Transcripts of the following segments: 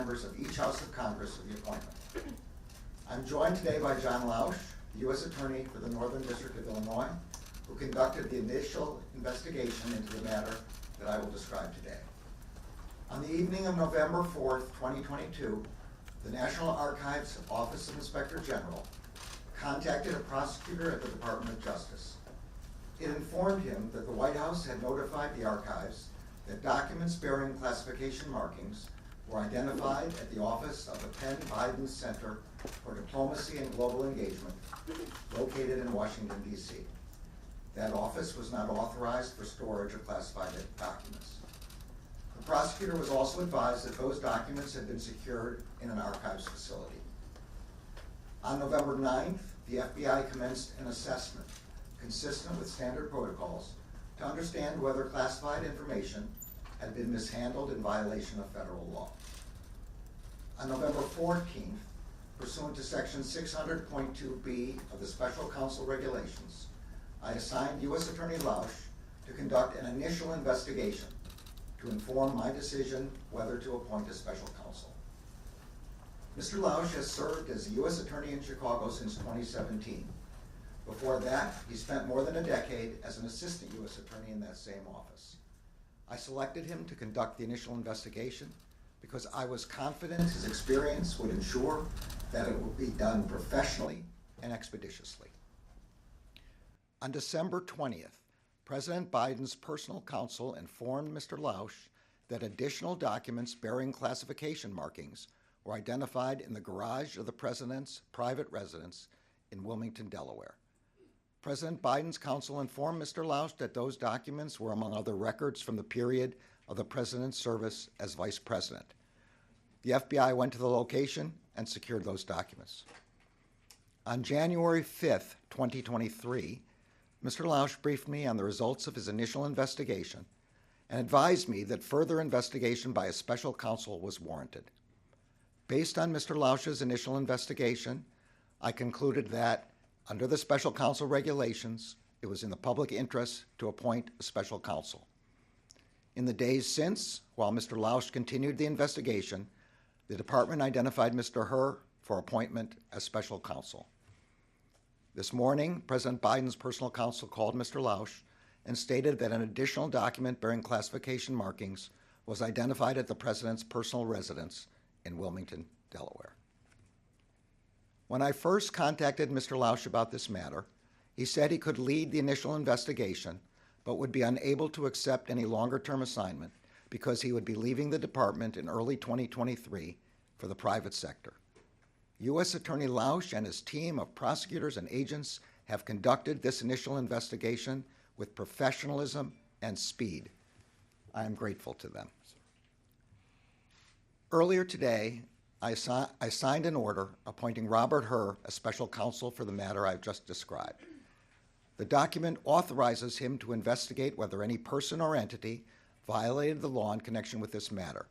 members of each House of Congress of the appointment. I'm joined today by John Lausch, the U.S. Attorney for the Northern District of Illinois, who conducted the initial investigation into the matter that I will describe today. On the evening of November 4th, 2022, the National Archives Office of Inspector General contacted a prosecutor at the Department of Justice. It informed him that the White House had notified the archives that documents bearing classification markings were identified at the office of the Penn Biden Center for Diplomacy and Global Engagement, located in Washington, D.C. That office was not authorized for storage of classified documents. The prosecutor was also advised that those documents had been secured in an archives facility. On November 9th, the FBI commenced an assessment consistent with standard protocols to understand whether classified information had been mishandled in violation of federal law. On November 14th, pursuant to Section 600.2b of the Special Counsel Regulations, I assigned U.S. Attorney Lausch to conduct an initial investigation to inform my decision whether to appoint a special counsel. Mr. Lausch has served as a U.S. Attorney in Chicago since 2017. Before that, he spent more than a decade as an assistant U.S. Attorney in that same office. I selected him to conduct the initial investigation because I was confident his experience would ensure that it would be done professionally and expeditiously. On December 20th, President Biden's personal counsel informed Mr. Lausch that additional documents bearing classification markings were identified in the garage of the president's private residence in Wilmington, Delaware. President Biden's counsel informed Mr. Lausch that those documents were among other records from the period of the president's service as vice president. The FBI went to the location and secured those documents. On January 5th, 2023, Mr. Lausch briefed me on the results of his initial investigation and advised me that further investigation by a special counsel was warranted. Based on Mr. Lausch's initial investigation, I concluded that, under the special counsel regulations, it was in the public interest to appoint a special counsel. In the days since, while Mr. Lausch continued the investigation, the department identified Mr. Herr for appointment as special counsel. This morning, President Biden's personal counsel called Mr. Lausch and stated that an additional document bearing classification markings was identified at the president's personal residence in Wilmington, Delaware. When I first contacted Mr. Lausch about this matter, he said he could lead the initial investigation, but would be unable to accept any longer-term assignment because he would be leaving the department in early 2023 for the private sector. U.S. Attorney Lausch and his team of prosecutors and agents have conducted this initial investigation with professionalism and speed. I am grateful to them. Earlier today, I signed an order appointing Robert Herr as special counsel for the matter I've just described. The document authorizes him to investigate whether any person or entity violated the law in connection with this matter.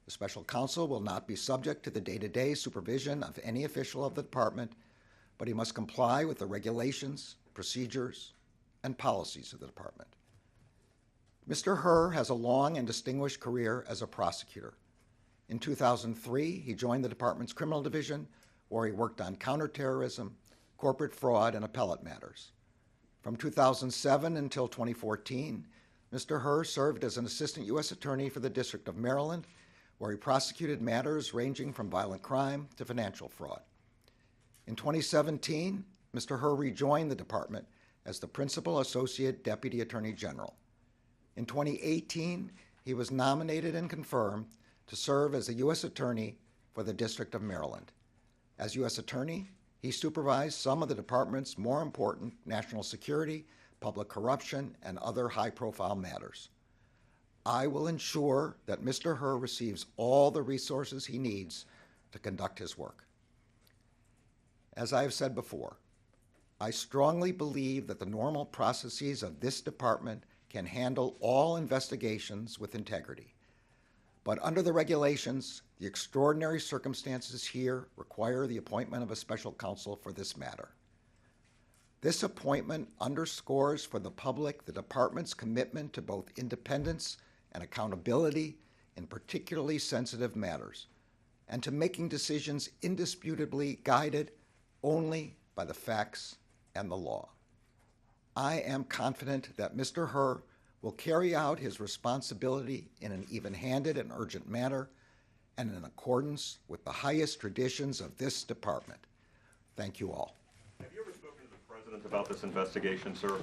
The special counsel will not be subject to the day-to-day supervision of any official of the department, but he must comply with the regulations, procedures, and policies of the department. Mr. Herr has a long and distinguished career as a prosecutor. In 2003, he joined the department's criminal division, where he worked on counterterrorism, corporate fraud, and appellate matters. From 2007 until 2014, Mr. Herr served as an assistant U.S. attorney for the District of Maryland, where he prosecuted matters ranging from violent crime to financial fraud. In 2017, Mr. Herr rejoined the department as the Principal Associate Deputy Attorney General. In 2018, he was nominated and confirmed to serve as a U.S. Attorney for the District of Maryland. As U.S. Attorney, he supervised some of the department's more important national security, public corruption, and other high-profile matters. I will ensure that Mr. Herr receives all the resources he needs to conduct his work. As I have said before, I strongly believe that the normal processes of this department can handle all investigations with integrity. But under the regulations, the extraordinary circumstances here require the appointment of a special counsel for this matter. This appointment underscores for the public the department's commitment to both independence and accountability in particularly sensitive matters, and to making decisions indisputably guided only by the facts and the law. I am confident that Mr. Herr will carry out his responsibility in an even-handed and urgent manner and in accordance with the highest traditions of this department. Thank you all. Have you ever spoken to the President about this investigation, sir?